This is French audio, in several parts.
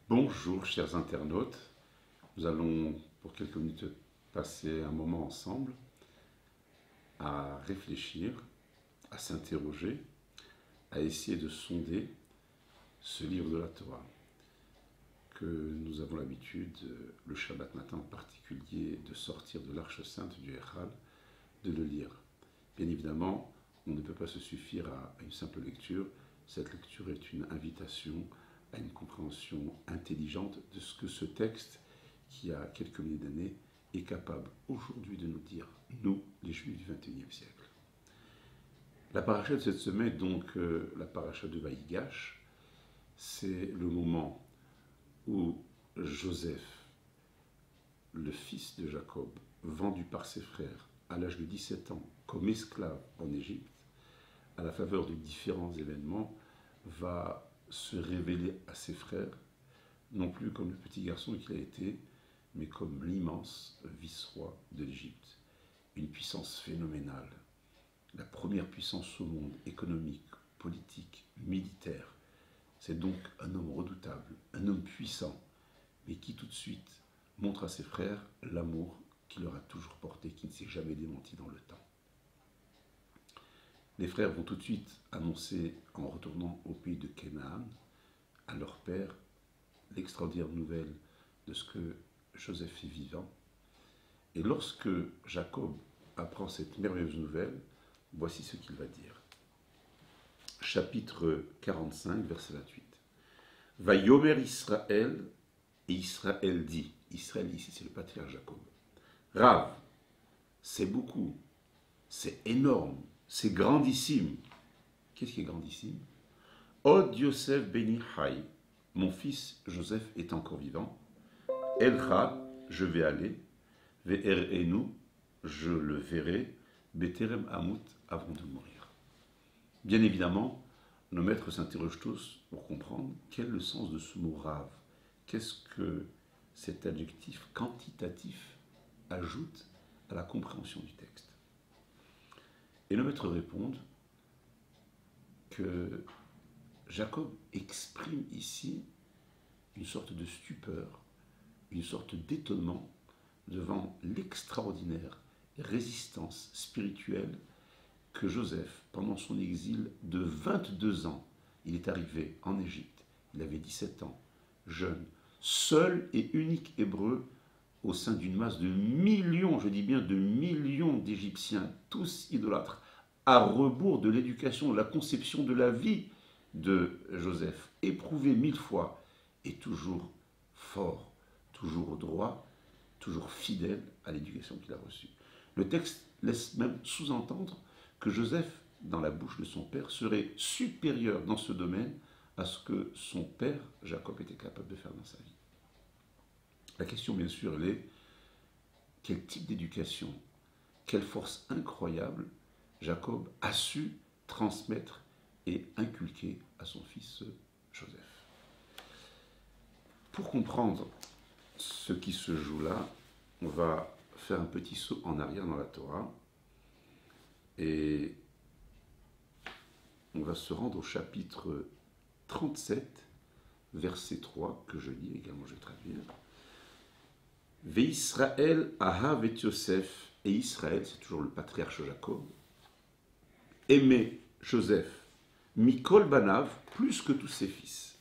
Bonjour chers internautes, nous allons pour quelques minutes passer un moment ensemble à réfléchir, à s'interroger, à essayer de sonder ce livre de la Torah que nous avons l'habitude, le Shabbat matin en particulier, de sortir de l'Arche Sainte du Echal, de le lire. Bien évidemment, on ne peut pas se suffire à une simple lecture. Cette lecture est une invitation à une compréhension intelligente de ce que ce texte, qui a quelques milliers d'années, est capable aujourd'hui de nous dire, nous, les Juifs du XXIe siècle. La paracha de cette semaine, donc la paracha de Vaïgash, c'est le moment où Joseph, le fils de Jacob, vendu par ses frères à l'âge de 17 ans comme esclave en Égypte, à la faveur de différents événements, va se révéler à ses frères, non plus comme le petit garçon qu'il a été, mais comme l'immense vice-roi de l'Égypte. Une puissance phénoménale, la première puissance au monde, économique, politique, militaire. C'est donc un homme redoutable, un homme puissant, mais qui tout de suite montre à ses frères l'amour qu'il leur a toujours porté, qui ne s'est jamais démenti dans le temps. Les frères vont tout de suite annoncer, en retournant au pays de Canaan, à leur père, l'extraordinaire nouvelle de ce que Joseph est vivant. Et lorsque Jacob apprend cette merveilleuse nouvelle, voici ce qu'il va dire. Chapitre 45, verset 28. Vayomer Israël, et Israël dit, Israël ici c'est le patriarche Jacob, Rav, c'est beaucoup, c'est énorme, c'est grandissime. Qu'est-ce qui est grandissime? Od Yosef Beni Chai, mon fils Joseph est encore vivant. Elcha, je vais aller. Ve'erenu, je le verrai. Beterem Amut, avant de mourir. Bien évidemment, nos maîtres s'interrogent tous pour comprendre quel est le sens de ce mot Rav. Qu'est-ce que cet adjectif quantitatif ajoute à la compréhension du texte? Et nos maîtres répondent que Jacob exprime ici une sorte de stupeur, une sorte d'étonnement devant l'extraordinaire résistance spirituelle que Joseph, pendant son exil de 22 ans, il est arrivé en Égypte, il avait 17 ans, jeune, seul et unique hébreu au sein d'une masse de millions, je dis bien de millions d'Égyptiens, tous idolâtres, à rebours de l'éducation, de la conception de la vie de Joseph, éprouvé 1000 fois, et toujours fort, toujours droit, toujours fidèle à l'éducation qu'il a reçue. Le texte laisse même sous-entendre que Joseph, dans la bouche de son père, serait supérieur dans ce domaine à ce que son père, Jacob, était capable de faire dans sa vie. La question, bien sûr, elle est quel type d'éducation, quelle force incroyable Jacob a su transmettre et inculquer à son fils Joseph. Pour comprendre ce qui se joue là, on va faire un petit saut en arrière dans la Torah et on va se rendre au chapitre 37, verset 3, que je lis également, je vais traduire. Ve'Israël ahav et Yosef, et Israël, c'est toujours le patriarche Jacob, aimait Joseph, Mikol Banav, plus que tous ses fils.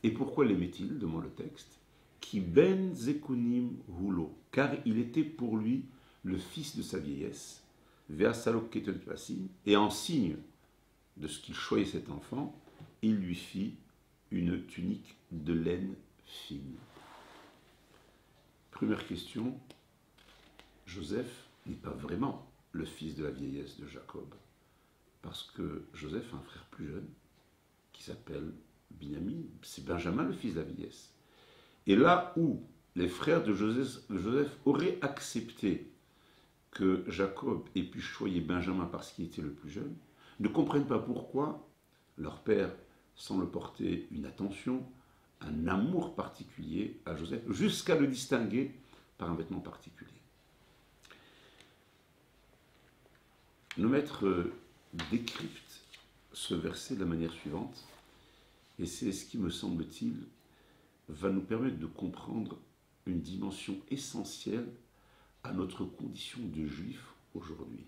Et pourquoi l'aimait-il, demande le texte? Qui ben zekunim hulo, car il était pour lui le fils de sa vieillesse, ve'asalok ketel pasim, et en signe de ce qu'il choisissait cet enfant, il lui fit une tunique de laine fine. Première question, Joseph n'est pas vraiment le fils de la vieillesse de Jacob, parce que Joseph a un frère plus jeune qui s'appelle Binyamin, c'est Benjamin le fils de la vieillesse. Et là où les frères de Joseph auraient accepté que Jacob ait pu choyer Benjamin parce qu'il était le plus jeune, ne comprennent pas pourquoi leur père semble porter une attention, un amour particulier à Joseph, jusqu'à le distinguer par un vêtement particulier. Nos maîtres décryptent ce verset de la manière suivante. Et c'est ce qui, me semble-t-il, va nous permettre de comprendre une dimension essentielle à notre condition de juifs aujourd'hui.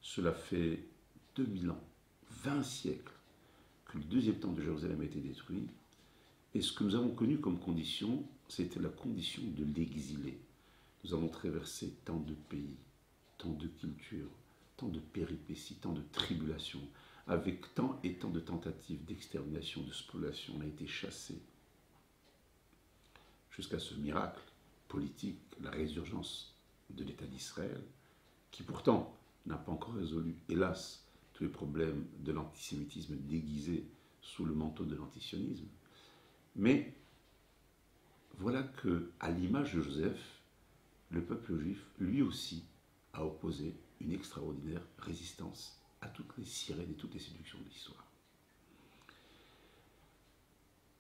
Cela fait 2000 ans, 20 siècles, que le deuxième temple de Jérusalem a été détruit. Et ce que nous avons connu comme condition, c'était la condition de l'exilé. Nous avons traversé tant de pays, tant de cultures, tant de péripéties, tant de tribulations, avec tant et tant de tentatives d'extermination, de spoliation. On a été chassés jusqu'à ce miracle politique, la résurgence de l'État d'Israël, qui pourtant n'a pas encore résolu, hélas, tous les problèmes de l'antisémitisme déguisé sous le manteau de l'antisionisme. Mais voilà que, à l'image de Joseph, le peuple juif, lui aussi, a opposé une extraordinaire résistance à toutes les sirènes et toutes les séductions de l'histoire.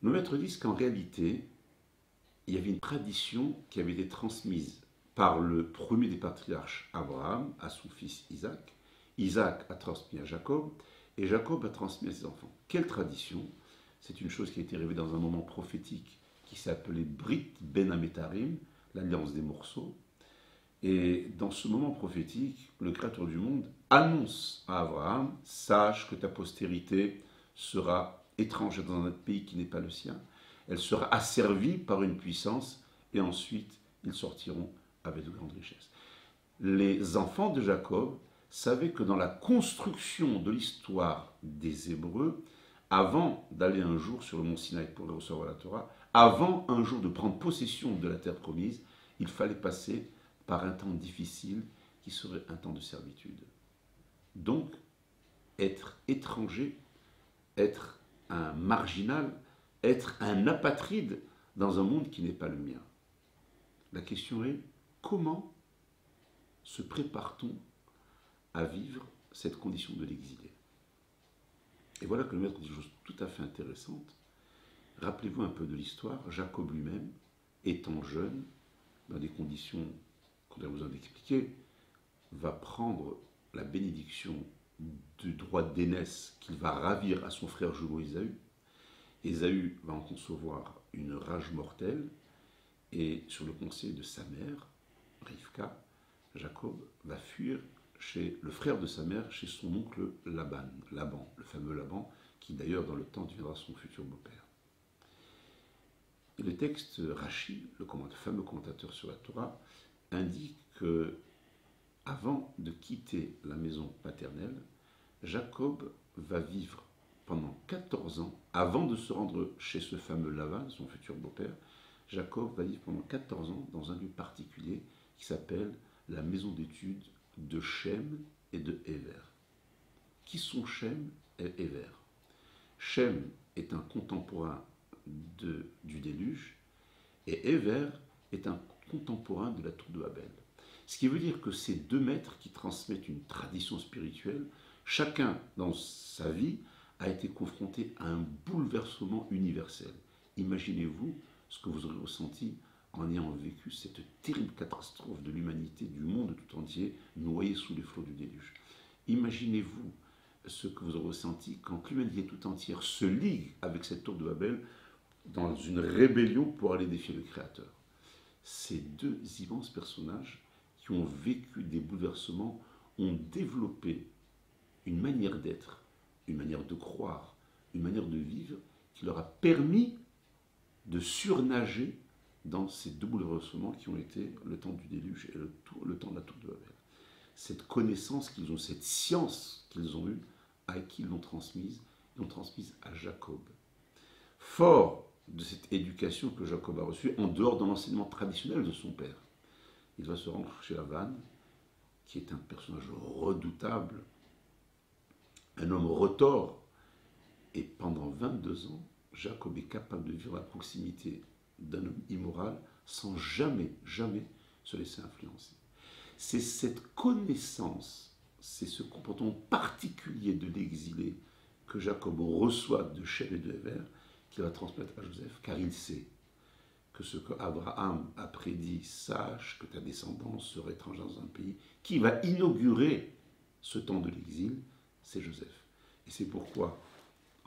Nos maîtres disent qu'en réalité, il y avait une tradition qui avait été transmise par le premier des patriarches, Abraham, à son fils Isaac. Isaac a transmis à Jacob, et Jacob a transmis à ses enfants. Quelle tradition? C'est une chose qui a été révélée dans un moment prophétique qui s'est appelé Brit Ben Ametarim, l'alliance des morceaux. Et dans ce moment prophétique, le Créateur du monde annonce à Abraham: sache que ta postérité sera étrangère dans un autre pays qui n'est pas le sien. Elle sera asservie par une puissance, et ensuite ils sortiront avec de grandes richesses. Les enfants de Jacob savaient que dans la construction de l'histoire des Hébreux, avant d'aller un jour sur le mont Sinaï pour recevoir la Torah, avant un jour de prendre possession de la terre promise, il fallait passer par un temps difficile qui serait un temps de servitude. Donc, être étranger, être un marginal, être un apatride dans un monde qui n'est pas le mien. La question est, comment se prépare-t-on à vivre cette condition de l'exilé? Et voilà que le maître dit des choses tout à fait intéressantes. Rappelez-vous un peu de l'histoire. Jacob lui-même, étant jeune, dans des conditions qu'on a besoin d'expliquer, va prendre la bénédiction du droit d'aînesse qu'il va ravir à son frère jumeau Ésaü. Ésaü va en concevoir une rage mortelle, et sur le conseil de sa mère, Rivka, Jacob va fuir chez le frère de sa mère, chez son oncle Laban, le fameux Laban, qui d'ailleurs dans le temps deviendra son futur beau-père. Et le texte Rashi, le fameux commentateur sur la Torah, indique que, avant de quitter la maison paternelle, Jacob va vivre pendant 14 ans, avant de se rendre chez ce fameux Laban, son futur beau-père. Jacob va vivre pendant 14 ans dans un lieu particulier qui s'appelle la maison d'études de Shem et de Héver. Qui sont Shem et Héver? Shem est un contemporain du déluge, et Héver est un contemporain de la tour de Babel. Ce qui veut dire que ces deux maîtres qui transmettent une tradition spirituelle, chacun dans sa vie a été confronté à un bouleversement universel. Imaginez-vous ce que vous aurez ressenti en ayant vécu cette terrible catastrophe de l'humanité, du monde tout entier, noyé sous les flots du déluge. Imaginez-vous ce que vous aurez ressenti quand l'humanité tout entière se ligue avec cette tour de Babel dans une rébellion pour aller défier le Créateur. Ces deux immenses personnages qui ont vécu des bouleversements ont développé une manière d'être, une manière de croire, une manière de vivre qui leur a permis de surnager dans ces deux bouleversements qui ont été le temps du déluge et le temps de la tour de Babel. Cette connaissance qu'ils ont, cette science qu'ils ont eue, à qui ils l'ont transmise à Jacob. Fort de cette éducation que Jacob a reçue, en dehors de l'enseignement traditionnel de son père, il va se rendre chez Laban, qui est un personnage redoutable, un homme retors, et pendant 22 ans, Jacob est capable de vivre à proximité d'un homme immoral sans jamais se laisser influencer. C'est cette connaissance, c'est ce comportement particulier de l'exilé que Jacob reçoit de Shem et de Héver qu'il va transmettre à Joseph, car il sait que ce que Abraham a prédit, sache que ta descendance sera étrangère dans un pays, qui va inaugurer ce temps de l'exil, c'est Joseph. Et c'est pourquoi,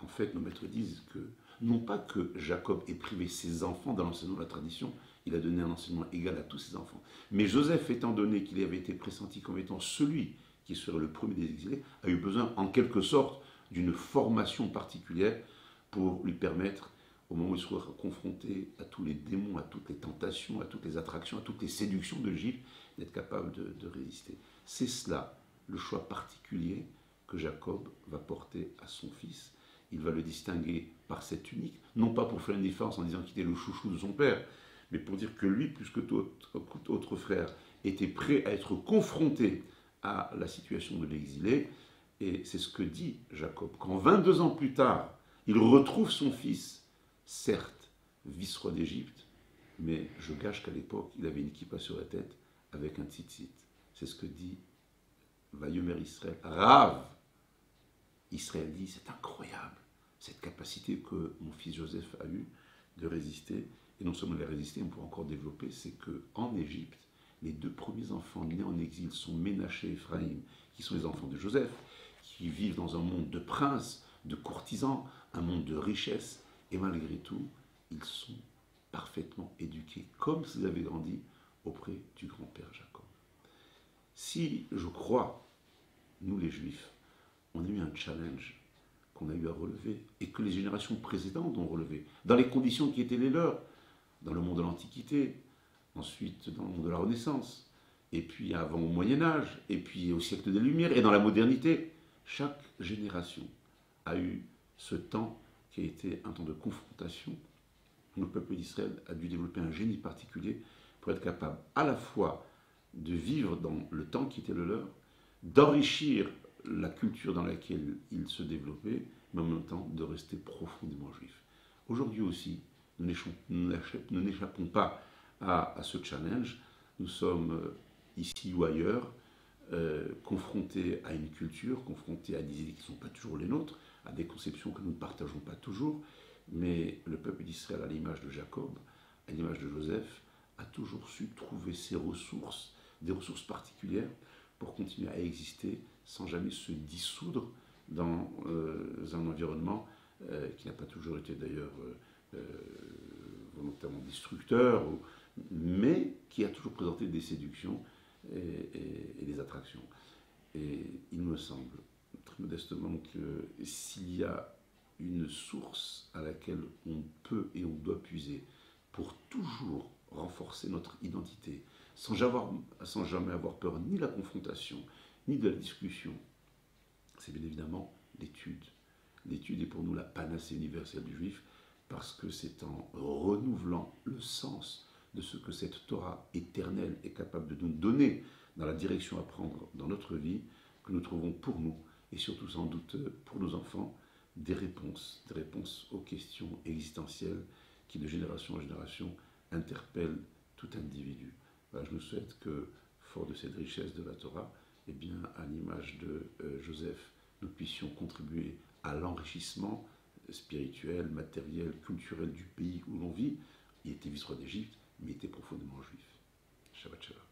En fait, nos maîtres disent que, non pas que Jacob ait privé ses enfants dans l'enseignement de la tradition, il a donné un enseignement égal à tous ses enfants. Mais Joseph, étant donné qu'il avait été pressenti comme étant celui qui serait le premier des exilés, a eu besoin en quelque sorte d'une formation particulière pour lui permettre, au moment où il sera confronté à tous les démons, à toutes les tentations, à toutes les attractions, à toutes les séductions de l'Égypte, d'être capable de résister. C'est cela, le choix particulier que Jacob va porter à son fils. Il va le distinguer par cette unique, non pas pour faire une différence en disant qu'il était le chouchou de son père, mais pour dire que lui, plus que tout autre frère, était prêt à être confronté à la situation de l'exilé. Et c'est ce que dit Jacob. Quand 22 ans plus tard, il retrouve son fils, certes, vice-roi d'Égypte, mais je gage qu'à l'époque, il avait une kippa sur la tête avec un tzitzit. C'est ce que dit Vayomer Israël. Rav, Israël dit, c'est incroyable, cette capacité que mon fils Joseph a eue de résister. Et non seulement de résister, on pourra encore développer, c'est qu'en Égypte, les 2 premiers enfants nés en exil sont Ménaché et Ephraïm, qui sont les enfants de Joseph, qui vivent dans un monde de princes, de courtisans, un monde de richesse, et malgré tout, ils sont parfaitement éduqués, comme s'ils avaient grandi auprès du grand-père Jacob. Si, je crois, nous les Juifs, on a eu un challenge qu'on a eu à relever, et que les générations précédentes ont relevé, dans les conditions qui étaient les leurs, dans le monde de l'Antiquité, ensuite dans le monde de la Renaissance, et puis avant au Moyen-Âge, et puis au siècle des Lumières, et dans la modernité. Chaque génération a eu ce temps qui a été un temps de confrontation. Le peuple d'Israël a dû développer un génie particulier pour être capable à la fois de vivre dans le temps qui était le leur, d'enrichir la culture dans laquelle il se développait, mais en même temps de rester profondément juif. Aujourd'hui aussi, nous n'échappons pas à ce challenge. Nous sommes ici ou ailleurs confrontés à une culture, confrontés à des idées qui ne sont pas toujours les nôtres, à des conceptions que nous ne partageons pas toujours, mais le peuple d'Israël, à l'image de Jacob, à l'image de Joseph, a toujours su trouver ses ressources, des ressources particulières, pour continuer à exister sans jamais se dissoudre dans un environnement qui n'a pas toujours été d'ailleurs volontairement destructeur, mais qui a toujours présenté des séductions et des attractions. Et il me semble, très modestement, que s'il y a une source à laquelle on peut et on doit puiser pour toujours renforcer notre identité, sans jamais avoir peur ni de la confrontation, ni de la discussion, c'est bien évidemment l'étude. L'étude est pour nous la panacée universelle du juif, parce que c'est en renouvelant le sens de ce que cette Torah éternelle est capable de nous donner dans la direction à prendre dans notre vie, que nous trouvons pour nous, et surtout sans doute pour nos enfants, des réponses aux questions existentielles qui de génération en génération interpellent tout individu. Voilà, je nous souhaite que, fort de cette richesse de la Torah, eh bien, à l'image de Joseph, nous puissions contribuer à l'enrichissement spirituel, matériel, culturel du pays où l'on vit. Il était vice-roi d'Égypte, mais il était profondément juif. Shabbat shalom.